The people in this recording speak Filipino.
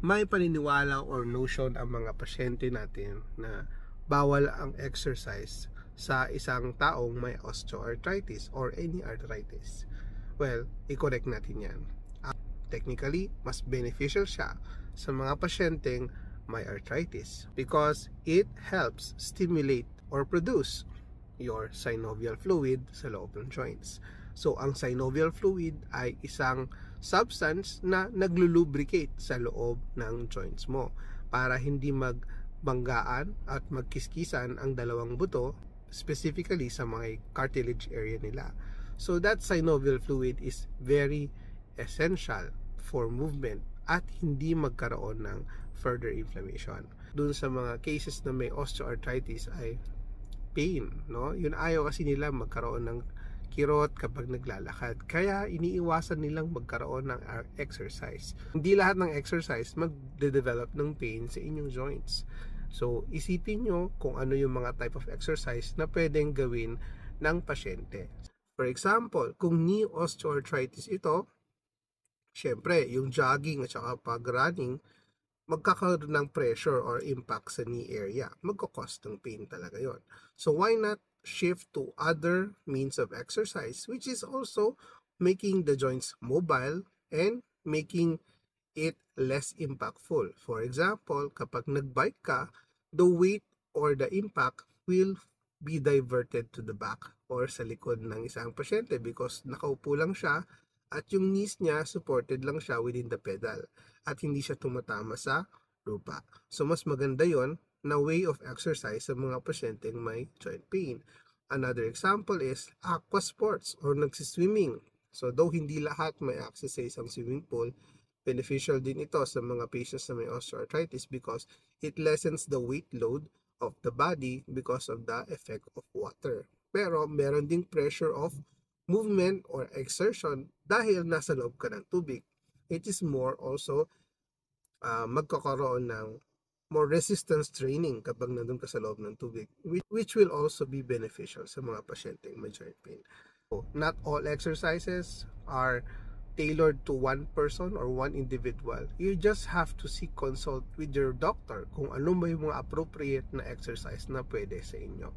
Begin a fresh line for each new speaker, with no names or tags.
may paniniwala or notion ang mga pasyente natin na bawal ang exercise sa isang taong may osteoarthritis or any arthritis. Well, i-correct natin yan. Technically, mas beneficial siya sa mga pasyenteng may arthritis because it helps stimulate or produce your synovial fluid sa loob ng joints. So, ang synovial fluid ay isang substance na naglulubricate sa loob ng joints mo para hindi magbanggaan at magkiskisan ang dalawang buto, specifically sa mga cartilage area nila. So, that synovial fluid is very essential for movement at hindi magkaroon ng further inflammation. Doon sa mga cases na may osteoarthritis ay pain, no? Yun, ayaw kasi nila magkaroon ng kirot kapag naglalakad. Kaya iniiwasan nilang magkaroon ng exercise. Hindi lahat ng exercise magde-develop ng pain sa inyong joints. So, isipin nyo kung ano yung mga type of exercise na pwedeng gawin ng pasyente. For example, kung knee osteoarthritis ito, syempre, yung jogging at saka pag-running, magkakaroon ng pressure or impact sa knee area. Magkakos ng pain talaga yon. So, why not shift to other means of exercise, which is also making the joints mobile and making it less impactful. For example, kapag nagbike ka, the weight or the impact will be diverted to the back or sa likod ng isang pasyente because nakaupo lang siya at yung knees niya supported lang siya within the pedal at hindi siya tumatama sa lupa. So, mas maganda yon na way of exercise sa mga pasyenteng may joint pain. Another example is aqua sports or nagsiswimming. So, though hindi lahat may access sa isang swimming pool, beneficial din ito sa mga patients na may osteoarthritis because it lessens the weight load of the body because of the effect of water. Pero, meron ding pressure of movement or exertion dahil nasa loob ka ng tubig. It is more also magkakaroon ng more resistance training kapag nandun ka sa loob ng tubig, which will also be beneficial sa mga pasyenteng may joint pain. So, not all exercises are tailored to one person or one individual. You just have to seek consult with your doctor kung ano ba yung mga appropriate na exercise na pwede sa inyo.